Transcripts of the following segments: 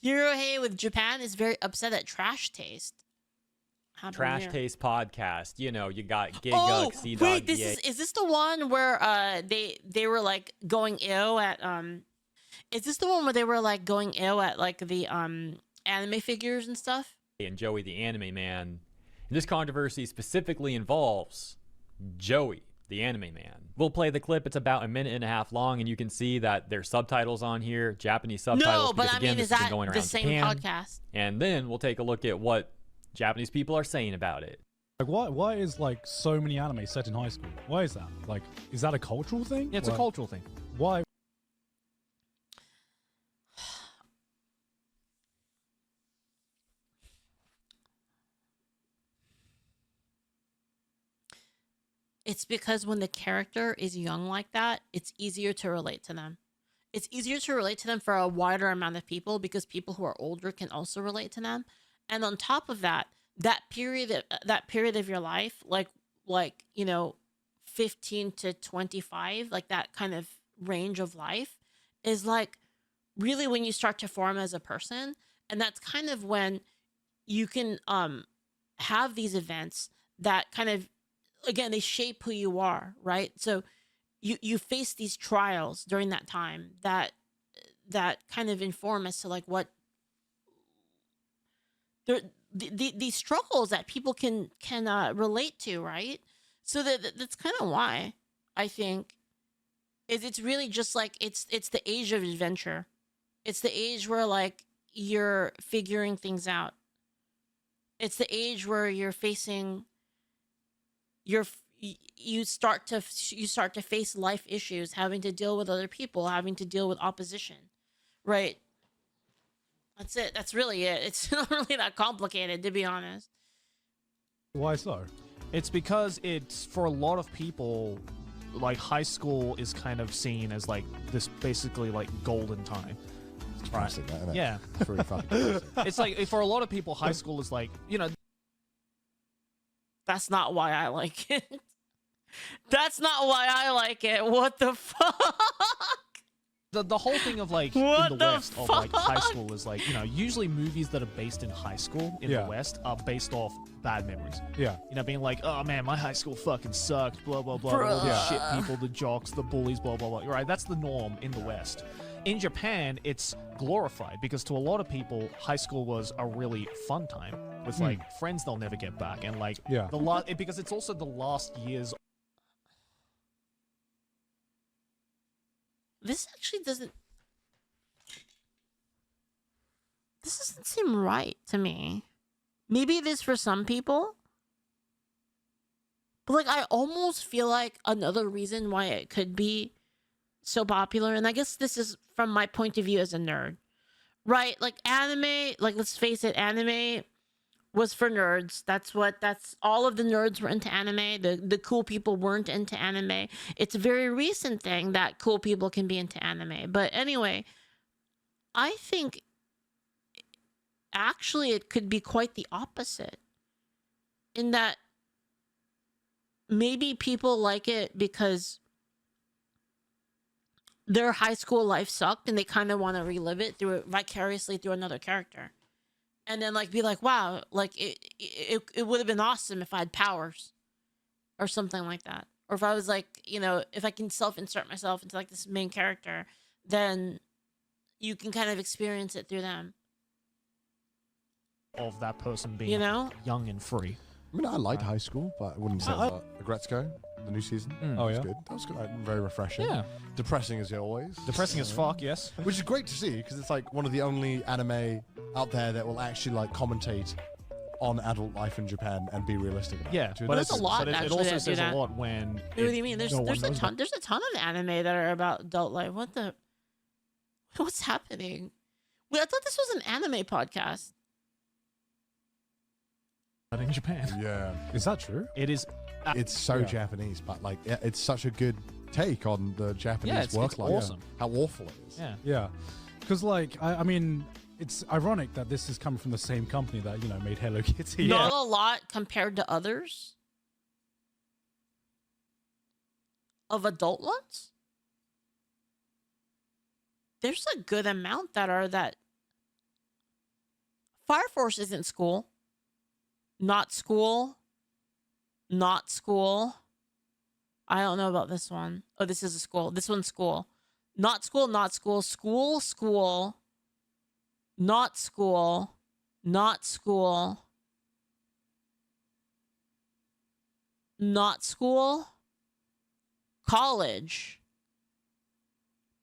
Hero Hei with Japan is very upset at trash taste. Trash Taste podcast. You know, you got Oh Gigug, C wait, Dog, this is this the one where they were like going ill at is this the one where they were like going ill at like the anime figures and stuff? and Joey the Anime Man. And this controversy specifically involves Joey the Anime Man. We'll play the clip. It's about a minute and a half long, and you can see that there's subtitles on here, Japanese subtitles. No, but because, I again, mean, is this has that been going the around same Japan. podcast? And then we'll take a look at what Japanese people are saying about it. Like, why is like so many anime set in high school? Why is that? Like, is that a cultural thing? Yeah, it's Like, a cultural thing. Why? It's because when the character is young like that, it's easier to relate to them. It's easier to relate to them for a wider amount of people because people who are older can also relate to them. And on top of that, that period of your life, like 15 to 25, like that kind of range of life is like really when you start to form as a person. And that's kind of when you can have these events that kind of, again, they shape who you are, right? So you face these trials during that time that kind of inform as to like what these struggles that people can relate to, right? So that's kind of why I think it's really just like it's the age of adventure. It's the age where like you're figuring things out. It's the age where you're facing you start to face life issues, having to deal with other people, having to deal with opposition, right? That's it. That's really it. It's not really that complicated, to be honest. Why so? It's because it's, for a lot of people, like, high school is kind of seen as like this basically like golden time. It's depressing, that, isn't it? Yeah. It's really fucking depressing. It's like, for a lot of people, high school is like, you know, That's not why I like it. That's not why I like it. What the fuck? the whole thing of like What in the the West of like high fuck? school is like, you know, usually movies that are based in high school in Yeah. the West are based off bad memories. Yeah. You know, being like, oh man, my high school fucking sucked, blah blah blah, all the Bruh. shit people, the jocks, the bullies, blah blah blah. Right, that's the norm in the West. In Japan, it's glorified because to a lot of people, high school was a really fun time with like friends they'll never get back, and like Yeah. because it's also the last years. This actually doesn't. This doesn't seem right to me. Maybe it is for some people. But like I almost feel like another reason why it could be so popular, and I guess this is from my point of view as a nerd, right? Like anime, like let's face it, anime was for nerds. That's all of the nerds were into anime. The cool people weren't into anime. It's a very recent thing that cool people can be into anime. But anyway, I think actually it could be quite the opposite, in that maybe people like it because their high school life sucked and they kind of want to relive it vicariously through another character, and then like be like, wow, like it would have been awesome if I had powers or something like that, or if I was like, you know, if I can self-insert myself into like this main character, then you can kind of experience it through them. Of that person being, You know? young and free. I mean, I liked high school, but I wouldn't say Agretzko, the new season. Oh, was yeah? good. That was good. Like, very refreshing. Yeah. Depressing as always. Depressing as fuck, yes. Which is great to see because it's like one of the only anime out there that will actually like commentate on adult life in Japan and be realistic about Yeah, it. too. but There's it's a lot, but it actually, also that do says that. a lot when. What do you mean? There's no one a knows ton of anime that are about adult life. What's happening? Wait, I thought this was an anime podcast. But in Japan, Yeah. Is that true? it is. It's so Yeah. Japanese, but like it's such a good take on the Japanese Yeah, it's work life. awesome. How awful it is. Yeah. Yeah. Because like I mean, it's ironic that this is coming from the same company that, you know, made Hello Kitty. Not a lot compared to others of adult ones. There's a good amount that are that Fire Force isn't school. Not school. Not school. I don't know about this one. Oh, this is a school. This one's school. Not school, not school. School, school. Not school. Not school. Not school. College.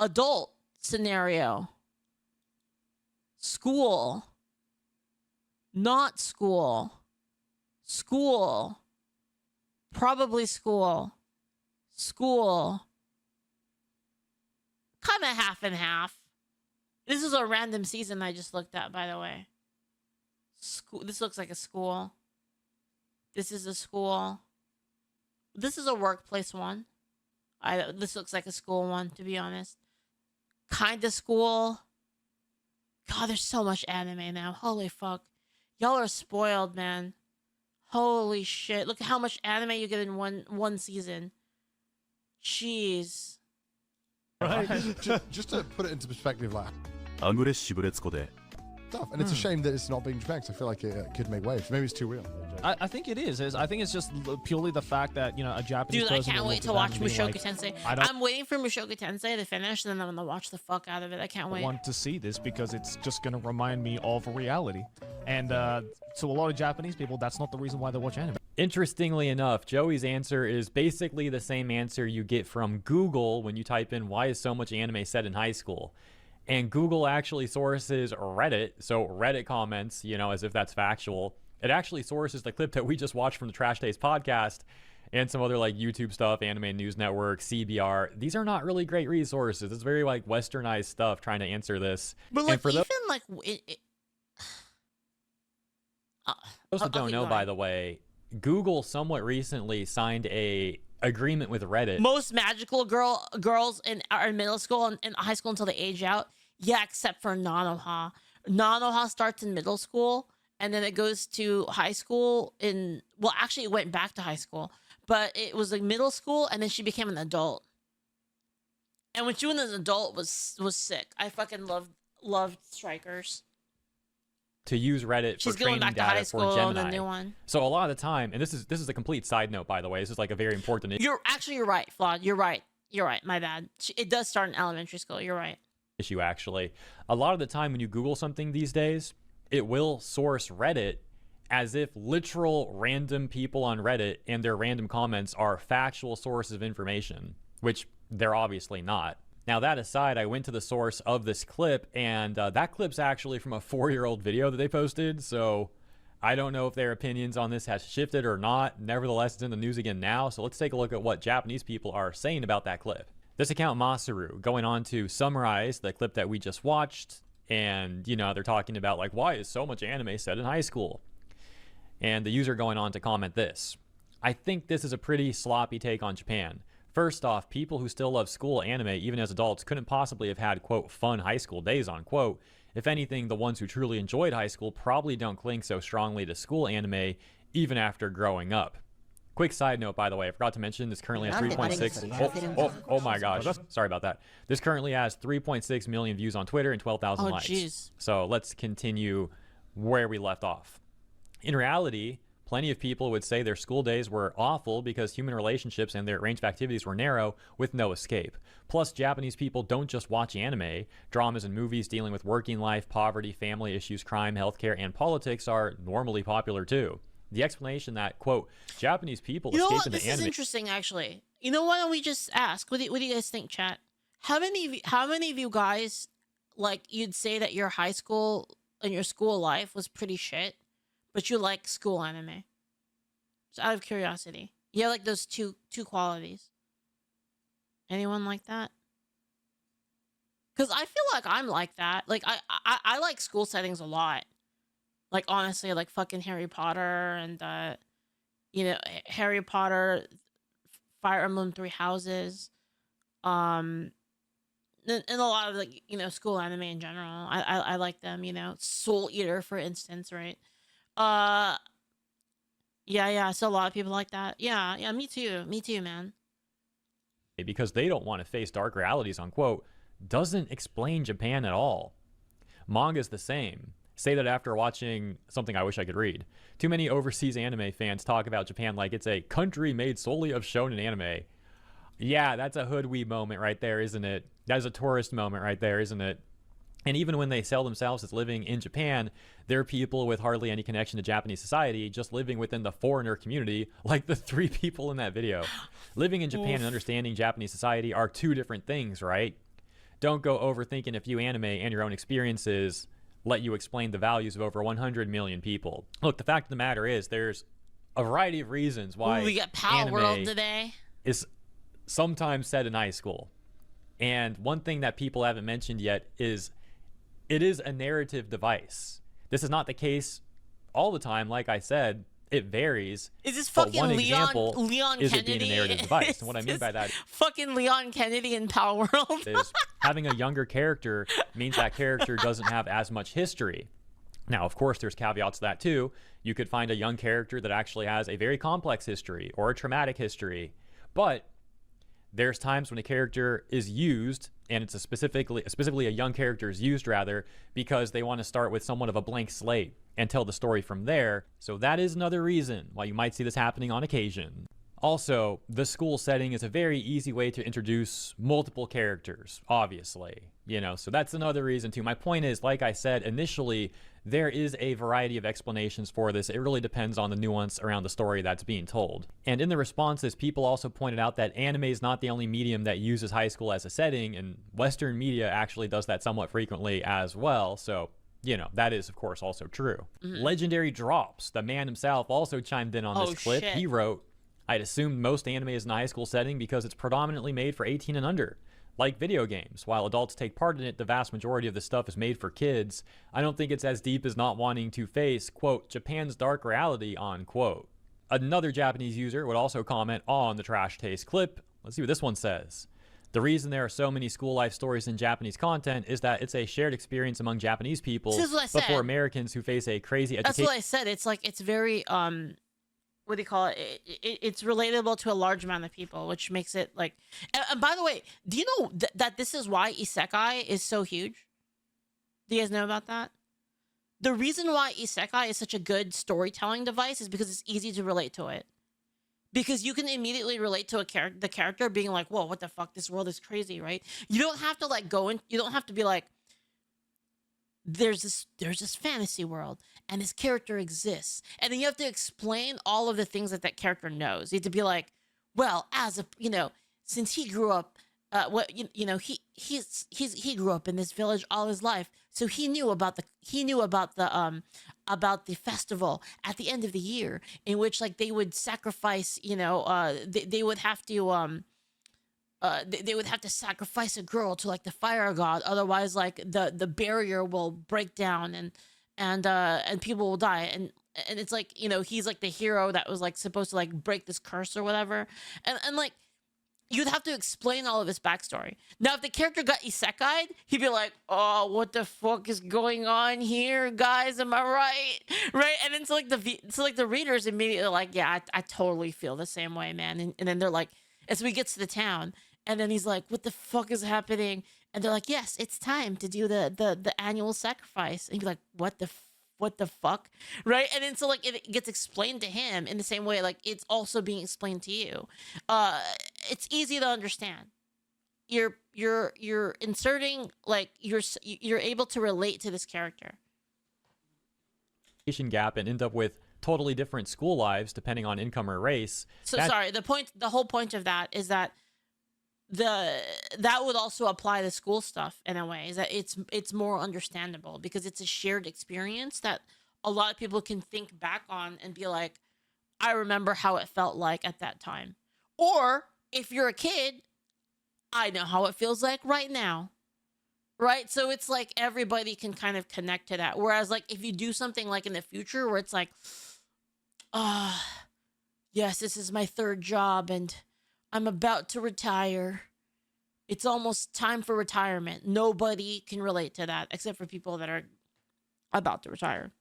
Adult scenario. School. Not school. School. Probably school. School. Kind of half and half. This is a random season I just looked at, by the way. School. This looks like a school. This is a school. This is a workplace one. This looks like a school one, to be honest. Kind of school. God, there's so much anime now. Holy fuck. Y'all are spoiled, man. Holy shit. Look at how much anime you get in one season. Jeez. Right? just to put it into perspective, like, アグレッシブレツコで stuff. And it's a shame that it's not being Japan, because I feel like it could make waves. Maybe it's too real. I think it is. I think it's just purely the fact that, you know, a Japanese Dude, I person can't will wait look to at that watch and be Mushoku like, Tensei. I don't I'm waiting for Mushoku Tensei to finish, and then I'm gonna watch the fuck out of it. I can't wait. want to see this because it's just going to remind me of reality. And to a lot of Japanese people, that's not the reason why they watch anime. Interestingly enough, Joey's answer is basically the same answer you get from Google when you type in why is so much anime set in high school. And Google actually sources Reddit, so Reddit comments, you know, as if that's factual. It actually sources the clip that we just watched from the Trash Taste podcast and some other like YouTube stuff, Anime News Network, CBR. These are not really great resources. It's very like westernized stuff trying to answer this. But like, and for even those that don't know, by the way, Google somewhat recently signed a agreement with Reddit. Most magical girls are in middle school and high school until they age out. Yeah, except for Nanoha. Nanoha starts in middle school and then it goes to high school well, actually it went back to high school, but it was like middle school and then she became an adult. And when she was an adult was sick. I fucking loved Strikers. To use Reddit She's for going training back to high data school for on Gemini. the new one. So a lot of the time, and this is a complete side note, by the way. This is like a very important You're right, Flawed. You're right. My bad. It does start in elementary school. You're right. issue, actually. A lot of the time when you Google something these days, it will source Reddit as if literal random people on Reddit and their random comments are factual sources of information, which they're obviously not. Now, that aside, I went to the source of this clip, and that clip's actually from a 4-year-old video that they posted, so I don't know if their opinions on this has shifted or not. Nevertheless, it's in the news again now, so let's take a look at what Japanese people are saying about that clip. This account, Masaru, going on to summarize the clip that we just watched, and, you know, they're talking about, like, why is so much anime set in high school? And the user going on to comment this. I think this is a pretty sloppy take on Japan. First off, people who still love school anime, even as adults, couldn't possibly have had, quote, fun high school days, unquote. If anything, the ones who truly enjoyed high school probably don't cling so strongly to school anime, even after growing up. Quick side note, by the way, I forgot to mention this currently has 3.6. Oh my gosh. Sorry about that. This currently has 3.6 million views on Twitter and 12,000 likes. Geez. So let's continue where we left off. In reality, plenty of people would say their school days were awful because human relationships and their range of activities were narrow with no escape. Plus, Japanese people don't just watch anime. Dramas and movies dealing with working life, poverty, family issues, crime, healthcare, and politics are normally popular too. The explanation that, quote, Japanese people You know escape what? into This anime... is interesting, actually. You know, why don't we just ask? What do you guys think, chat? How many of you guys, like, you'd say that your high school and your school life was pretty shit, but you like school anime? Just out of curiosity. Yeah, like those two qualities. Anyone like that? Because I feel like I'm like that. Like, I like school settings a lot. Like, honestly, like fucking Harry Potter and, you know, Harry Potter, Fire Emblem Three Houses, and a lot of, like, you know, school anime in general. I like them, you know. Soul Eater, for instance, right? Yeah, so a lot of people like that. Yeah, me too, man. because they don't want to face dark realities, unquote, doesn't explain Japan at all. Manga's the same. say that after watching something I wish I could read. Too many overseas anime fans talk about Japan like it's a country made solely of shonen anime. Yeah, that's a hood weeb moment right there, isn't it? That is a tourist moment right there, isn't it? And even when they sell themselves as living in Japan, they're people with hardly any connection to Japanese society, just living within the foreigner community, like the 3 people in that video. Living in Japan and understanding Japanese society are 2 different things, right? Don't go overthinking a few anime and your own experiences let you explain the values of over 100 million people. Look, the fact of the matter is there's a variety of reasons why we got Power anime World today. is sometimes set in high school. And one thing that people haven't mentioned yet is it is a narrative device. This is not the case all the time. Like I said, it varies. Is this but fucking one Leon example is Kennedy? it being a narrative device. And what I mean by that fucking Leon Kennedy in Power World. is having a younger character means that character doesn't have as much history. Now, of course, there's caveats to that too. You could find a young character that actually has a very complex history or a traumatic history. But there's times when a character is used, and it's specifically a young character is used rather, because they want to start with somewhat of a blank slate and tell the story from there. So that is another reason why you might see this happening on occasion. Also, the school setting is a very easy way to introduce multiple characters, obviously. So that's another reason too. My point is, like I said initially, there is a variety of explanations for this. It really depends on the nuance around the story that's being told. And in the responses, people also pointed out that anime is not the only medium that uses high school as a setting, and Western media actually does that somewhat frequently as well. So, that is, of course, also true. Legendary Drops, the man himself, also chimed in on this clip. Shit. He wrote, I'd assume most anime is in a high school setting because it's predominantly made for 18 and under. Like video games, while adults take part in it, the vast majority of the stuff is made for kids. I don't think it's as deep as not wanting to face, quote, Japan's dark reality, unquote. Another Japanese user would also comment on the trash taste clip. Let's see what this one says. The reason there are so many school life stories in Japanese content is that it's a shared experience among Japanese people, This is what I but said. for Americans who face a crazy That's education. what I said. It's like, it's very, what do you call it? It's relatable to a large amount of people, which makes it like, and by the way, do you know that this is why isekai is so huge? Do you guys know about that? The reason why isekai is such a good storytelling device is because it's easy to relate to it. Because you can immediately relate to the character being like, whoa, what the fuck? This world is crazy, right? You don't have to like go in, you don't have to be like, there's this fantasy world and this character exists, and then you have to explain all of the things that character knows. You have to be like, well, as a since he grew up, he grew up in this village all his life, so he knew about the festival at the end of the year in which like they would sacrifice, they would have to they would have to sacrifice a girl to like the fire god, otherwise like the barrier will break down and people will die, and it's like, he's like the hero that was like supposed to like break this curse or whatever, and like you'd have to explain all of his backstory. Now if the character got isekai'd, he'd be like, oh, what the fuck is going on here, guys, am I right? And then so like the readers immediately like, yeah, I totally feel the same way, man. And then they're like, as we get to the town, and then he's like, what the fuck is happening? And they're like, yes, it's time to do the annual sacrifice. And you're like, what the fuck? Right? And then so like it gets explained to him in the same way like it's also being explained to you. It's easy to understand. You're inserting like you're able to relate to this character. Gap and end up with totally different school lives depending on income or race. So sorry, the whole point of that is that that would also apply to school stuff in a way, is that it's more understandable because it's a shared experience that a lot of people can think back on and be like, I remember how it felt like at that time. Or if you're a kid, I know how it feels like right now. Right? So it's like everybody can kind of connect to that. Whereas like if you do something like in the future where it's like, yes, this is my 3rd job and I'm about to retire. It's almost time for retirement. Nobody can relate to that except for people that are about to retire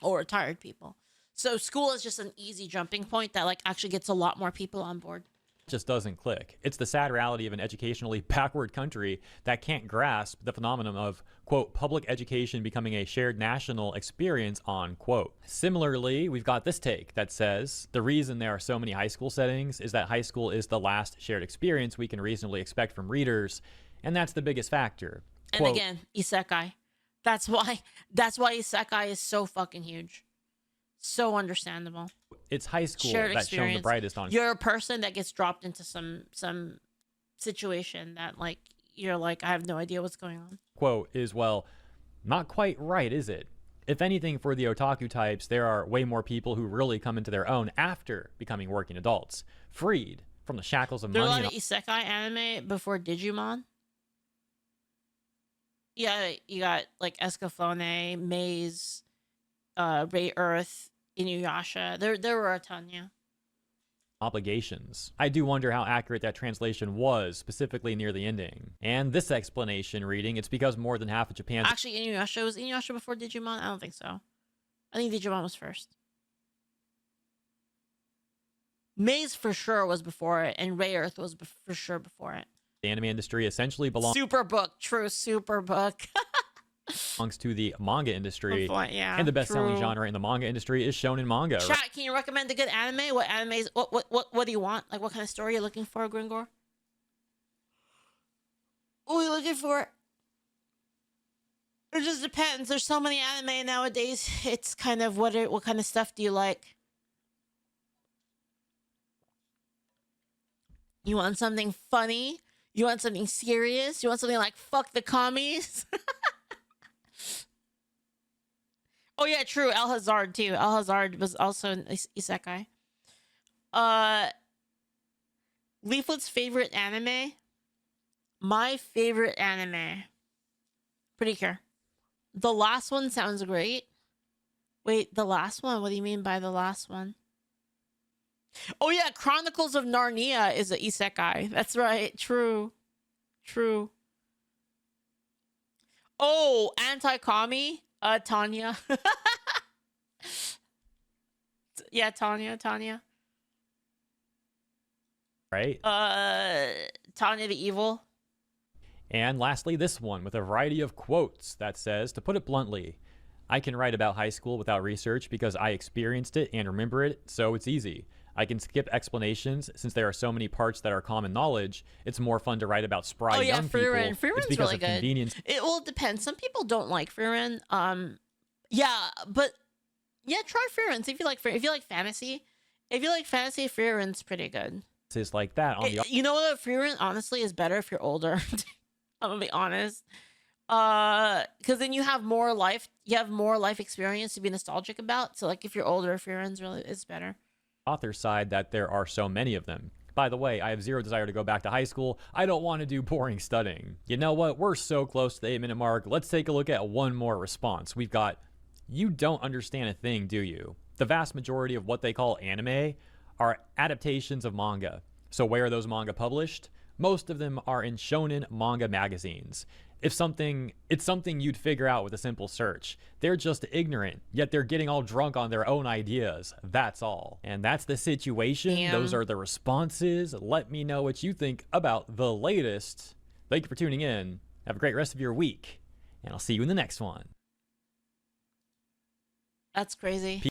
or retired people. So school is just an easy jumping point that like actually gets a lot more people on board. just doesn't click. It's the sad reality of an educationally backward country that can't grasp the phenomenon of, quote, public education becoming a shared national experience, unquote. Similarly, we've got this take that says the reason there are so many high school settings is that high school is the last shared experience we can reasonably expect from readers, and that's the biggest factor. And Quote, again, isekai. That's why isekai is so fucking huge. So understandable. it's high school Shared that's shown the experience. brightest on. You're a person that gets dropped into some situation that like you're like, I have no idea what's going on. Quote is, well, not quite right, is it? If anything, for the otaku types, there are way more people who really come into their own after becoming working adults, freed from the shackles of There are a money. lot of isekai anime before Digimon. Yeah, you got like Escaflowne, Maze, Ray Earth, Inuyasha. There were a ton, yeah. Obligations. I do wonder how accurate that translation was, specifically near the ending. And this explanation reading, it's because more than half of Japan's Actually, Inuyasha was Inuyasha before Digimon. I don't think so. I think Digimon was first. Maze for sure was before it, and Ray Earth was for sure before it. the anime industry essentially belongs Superbook, true Superbook. to the manga industry. Yeah, And the best-selling true. genre in the manga industry is shonen manga. Chat, can you recommend a good anime? What animes? What do you want? Like, what kind of story you're looking for, Gringor? What are you looking for? It just depends. There's so many anime nowadays. It's kind of what kind of stuff do you like? You want something funny? You want something serious? You want something like fuck the commies? Oh yeah, true. El Hazard too. El Hazard was also an isekai. Leaflit's favorite anime. My favorite anime. Pretty sure. The last one sounds great. Wait, the last one? What do you mean by the last one? Oh yeah, Chronicles of Narnia is a isekai. That's right. True. True. Oh, anti-commie? Tanya. Yeah, Tanya. Right? Tanya the Evil. And lastly, this one with a variety of quotes that says, to put it bluntly, I can write about high school without research because I experienced it and remember it, so it's easy. I can skip explanations since there are so many parts that are common knowledge. It's more fun to write about spry young people. Frieren. It's Frieren's because really of good. convenience. It depends. Some people don't like Frieren. Yeah, but yeah, try Frieren. See if you like Frieren. If you like fantasy, Frieren's pretty good. Is like that on the You know what? Frieren honestly is better if you're older. I'm gonna be honest. Because then you have more life. You have more life experience to be nostalgic about. So like, if you're older, Frieren's is better. author side that there are so many of them. By the way, I have zero desire to go back to high school. I don't want to do boring studying. You know what? We're so close to the 8-minute mark. Let's take a look at one more response. We've got, you don't understand a thing, do you? The vast majority of what they call anime are adaptations of manga. So where are those manga published? Most of them are in shonen manga magazines. It's something you'd figure out with a simple search. They're just ignorant, yet they're getting all drunk on their own ideas. That's all. And that's the situation. Damn. Those are the responses. Let me know what you think about the latest. Thank you for tuning in. Have a great rest of your week, and I'll see you in the next one. That's crazy.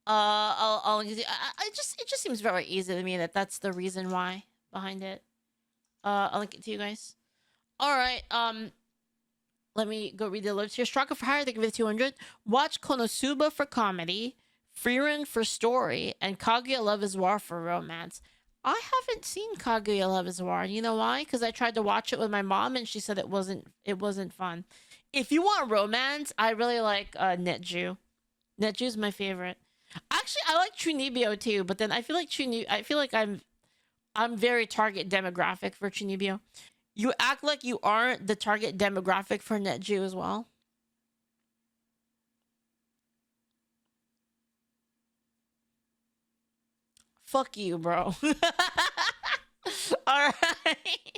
It just seems very easy to me that's the reason why behind it. I'll link it to you guys. All right. Let me go read the alerts here. Straka for Hire, thank you for the 200. Watch Konosuba for comedy, Frieren for story, and Kaguya Love is War for romance. I haven't seen Kaguya Love is War. You know why? Because I tried to watch it with my mom and she said it wasn't fun. If you want romance, I really like Netju. Netju's my favorite. Actually, I like Chunibyo too, but then I feel like I'm very target demographic for Chunibyo. You act like you aren't the target demographic for Netju as well. Fuck you, bro. All right.